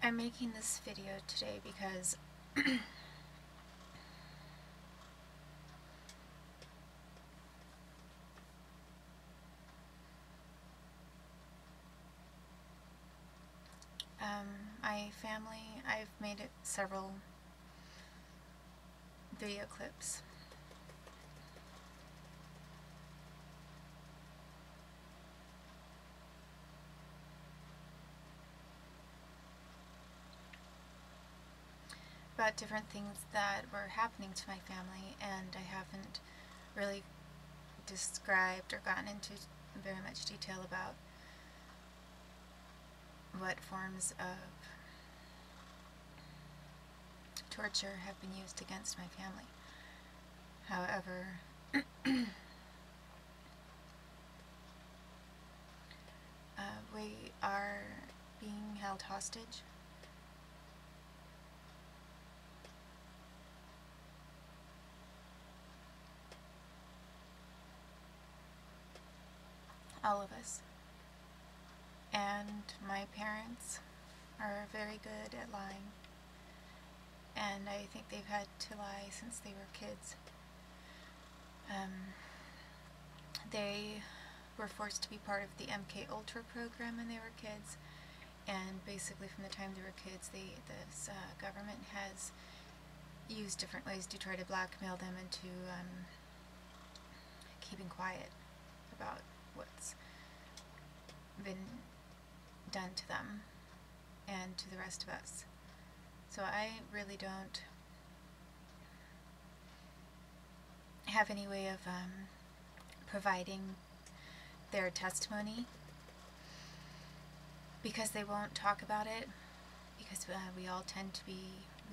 I'm making this video today because my family, I've made it several video clips about different things that were happening to my family, and I haven't really described or gotten into very much detail about what forms of torture have been used against my family. However, we are being held hostage. All of us. And my parents are very good at lying. And I think they've had to lie since they were kids. They were forced to be part of the MKUltra program when they were kids. And basically from the time they were kids, this government has used different ways to try to blackmail them into keeping quiet about what's been done to them and to the rest of us. So I really don't have any way of providing their testimony, because they won't talk about it, because we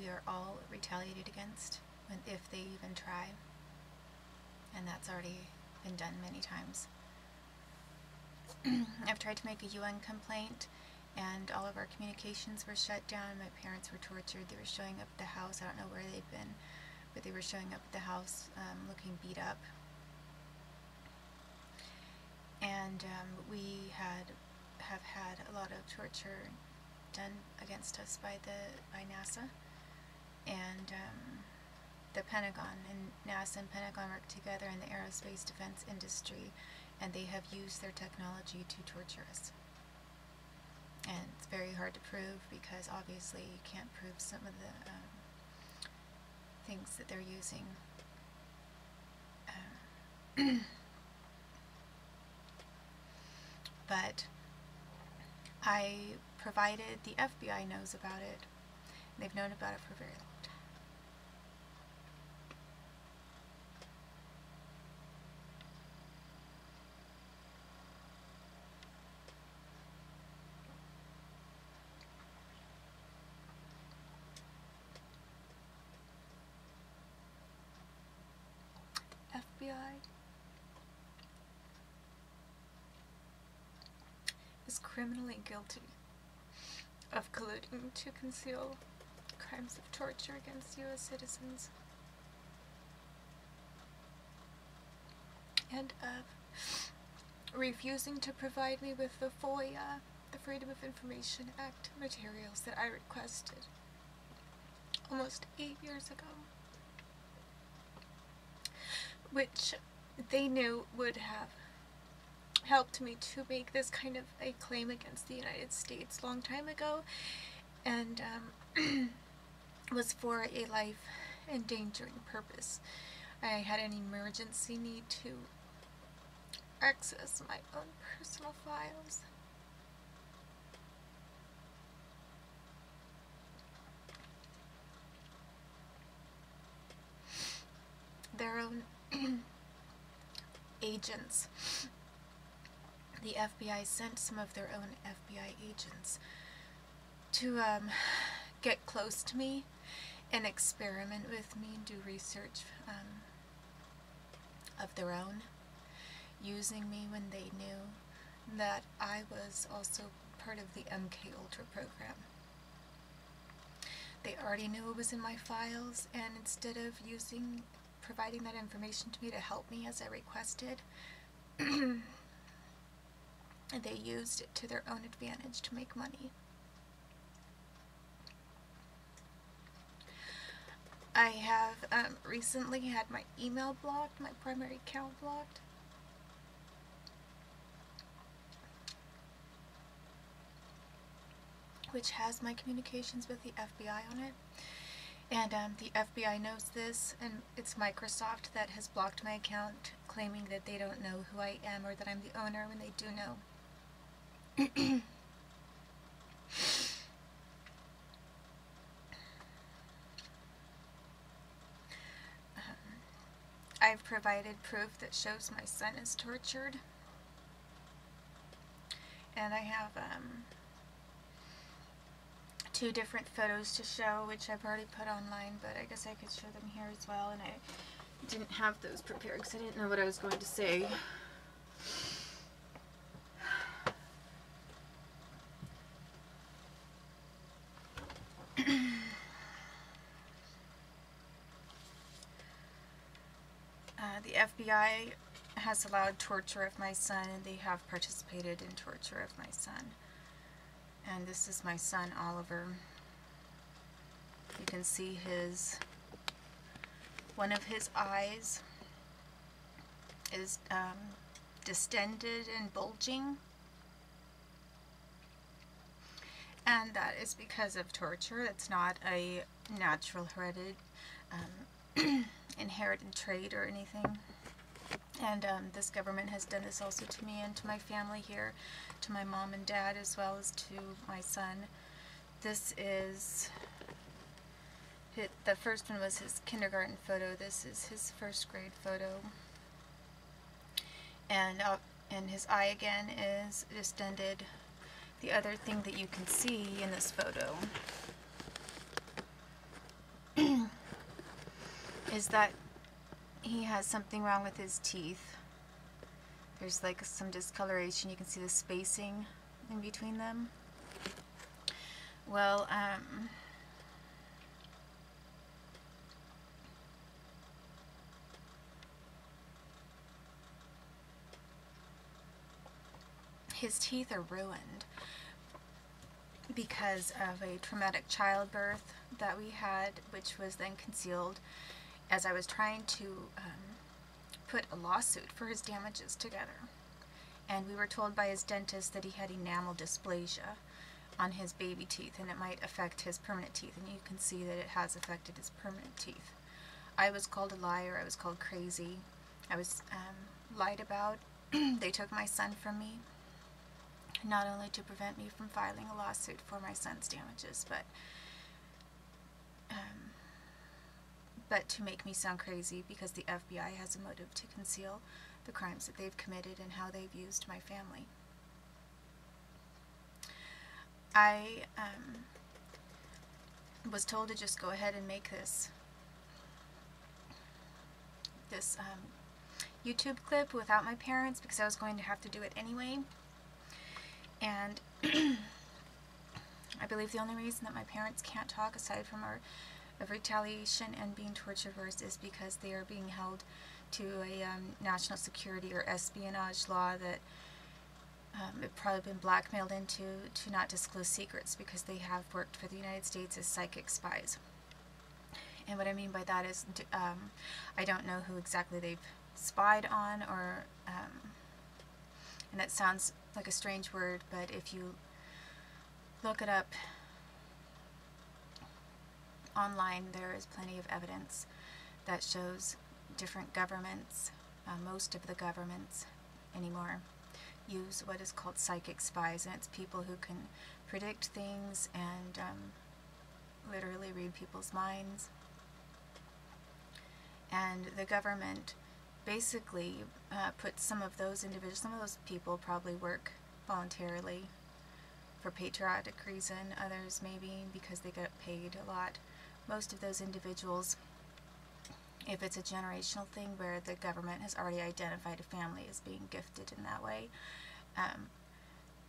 are all retaliated against if they even try, and that's already been done many times. I've tried to make a UN complaint, and all of our communications were shut down. My parents were tortured. They were showing up at the house. I don't know where they've been, but they were showing up at the house looking beat up. And we have had a lot of torture done against us by NASA and the Pentagon. And NASA and Pentagon work together in the aerospace defense industry, and they have used their technology to torture us. And it's very hard to prove, because obviously you can't prove some of the things that they're using. But I provided, the FBI knows about it. They've known about it for a very long time. FBI is criminally guilty of colluding to conceal crimes of torture against U.S. citizens, and of refusing to provide me with the FOIA, the Freedom of Information Act materials that I requested almost 8 years ago, which they knew would have helped me to make this kind of a claim against the United States a long time ago, and was for a life-endangering purpose. I had an emergency need to access my own personal files. Their own agents. The FBI sent some of their own FBI agents to get close to me and experiment with me and do research of their own, using me when they knew that I was also part of the MKUltra program. They already knew it was in my files, and instead of providing that information to me to help me as I requested, they used it to their own advantage to make money. I have recently had my email blocked, my primary account blocked. Which has my communications with the FBI on it. And the FBI knows this, and it's Microsoft that has blocked my account, claiming that they don't know who I am or that I'm the owner when they do know. I've provided proof that shows my son is tortured. And I have 2 different photos to show, which I've already put online, but I guess I could show them here as well. And I didn't have those prepared because I didn't know what I was going to say. The FBI has allowed torture of my son, and they have participated in torture of my son. And this is my son, Oliver. You can see one of his eyes is distended and bulging. And that is because of torture. It's not a natural inherited trait or anything. And this government has done this also to me and to my family here, to my mom and dad, as well as to my son. This is, the first one was his kindergarten photo. This is his first grade photo. And his eye again is distended. The other thing that you can see in this photo is that he has something wrong with his teeth. There's like some discoloration. You can see the spacing in between them. Well, his teeth are ruined because of a traumatic childbirth that we had, which was then concealed as I was trying to put a lawsuit for his damages together. And we were told by his dentist that he had enamel dysplasia on his baby teeth, and it might affect his permanent teeth, and you can see that it has affected his permanent teeth. I was called a liar. I was called crazy. I was lied about. They took my son from me, not only to prevent me from filing a lawsuit for my son's damages, but to make me sound crazy, because the FBI has a motive to conceal the crimes that they've committed and how they've used my family. I was told to just go ahead and make this YouTube clip without my parents, because I was going to have to do it anyway. And I believe the only reason that my parents can't talk, aside from of retaliation and being tortured worse, is because they are being held to a national security or espionage law that they've probably been blackmailed into, to not disclose secrets, because they have worked for the United States as psychic spies. And what I mean by that is, I don't know who exactly they've spied on, or and that sounds like a strange word, but if you look it up online, there is plenty of evidence that shows different governments, most of the governments anymore, use what is called psychic spies, and it's people who can predict things and literally read people's minds. And the government basically puts some of those individuals, some of those people probably work voluntarily for patriotic reason, others maybe because they get paid a lot. Most of those individuals, if it's a generational thing where the government has already identified a family as being gifted in that way,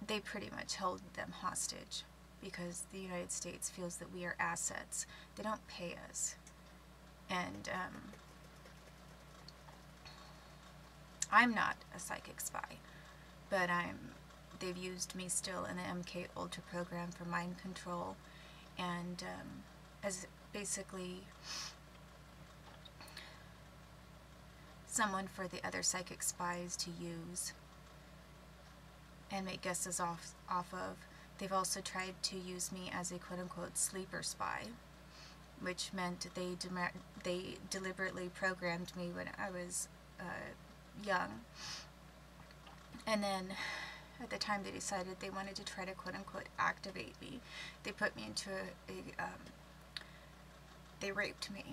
they pretty much hold them hostage, because the United States feels that we are assets. They don't pay us. And I'm not a psychic spy, but they've used me still in the MKUltra program for mind control, and as basically someone for the other psychic spies to use and make guesses off of. They've also tried to use me as a quote-unquote sleeper spy, which meant they deliberately programmed me when I was young. And then at the time they decided they wanted to try to quote-unquote activate me, they put me into they raped me.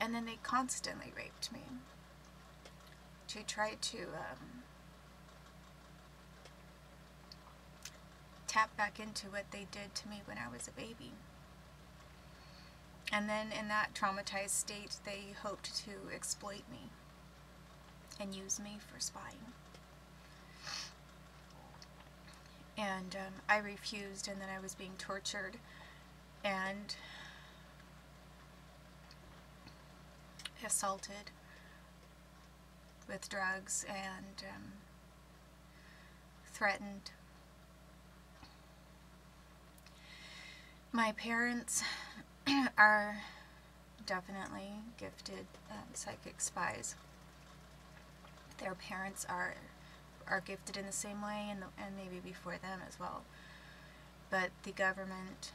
And then they constantly raped me to try to tap back into what they did to me when I was a baby. And then in that traumatized state, they hoped to exploit me and use me for spying. And I refused, and then I was being tortured and assaulted with drugs and threatened. My parents are definitely gifted psychic spies. Their parents are gifted in the same way, and maybe before them as well. But the government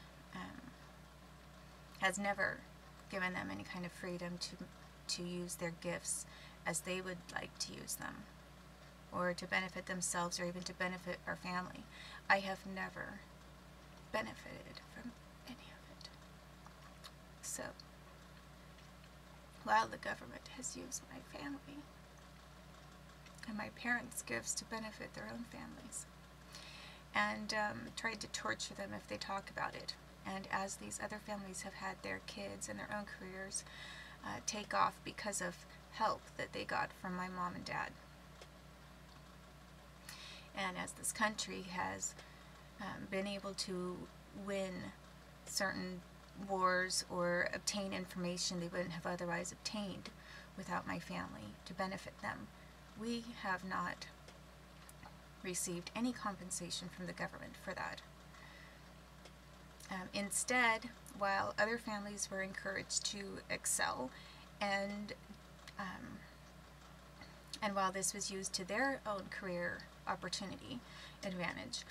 has never given them any kind of freedom to use their gifts as they would like to use them, or to benefit themselves, or even to benefit our family. I have never benefited from any of it. So, while the government has used my family and my parents' gifts to benefit their own families, and tried to torture them if they talk about it, and as these other families have had their kids and their own careers take off because of help that they got from my mom and dad, and as this country has been able to win certain wars or obtain information they wouldn't have otherwise obtained without my family to benefit them, we have not received any compensation from the government for that. Instead, while other families were encouraged to excel, and while this was used to their own career opportunity advantage,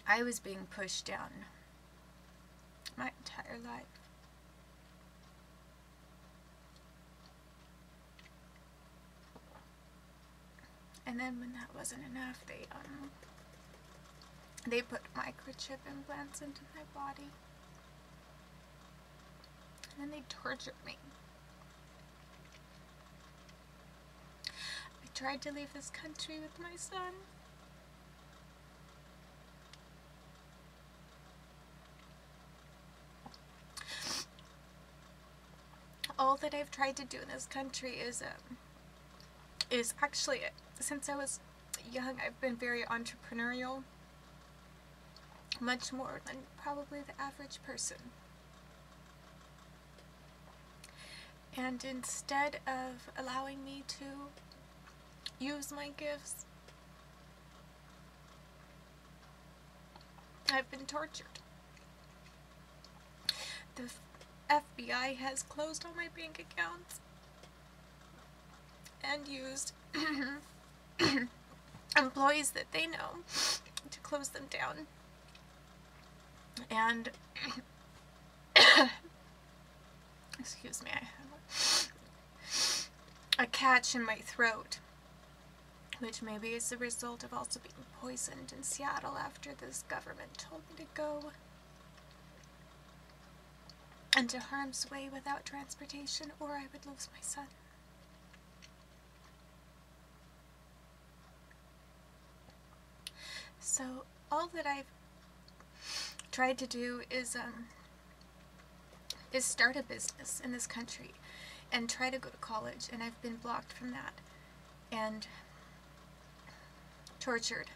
I was being pushed down my entire life. And then when that wasn't enough, they put microchip implants into my body. And then they tortured me. I tried to leave this country with my son. All that I've tried to do in this country is actually, since I was young, I've been very entrepreneurial, much more than probably the average person. And instead of allowing me to use my gifts, I've been tortured. The FBI has closed all my bank accounts and used employees that they know to close them down. And excuse me, I have a catch in my throat, which maybe is the result of also being poisoned in Seattle after this government told me to go into harm's way without transportation, or I would lose my son. So all that I've tried to do is start a business in this country and try to go to college, and I've been blocked from that and tortured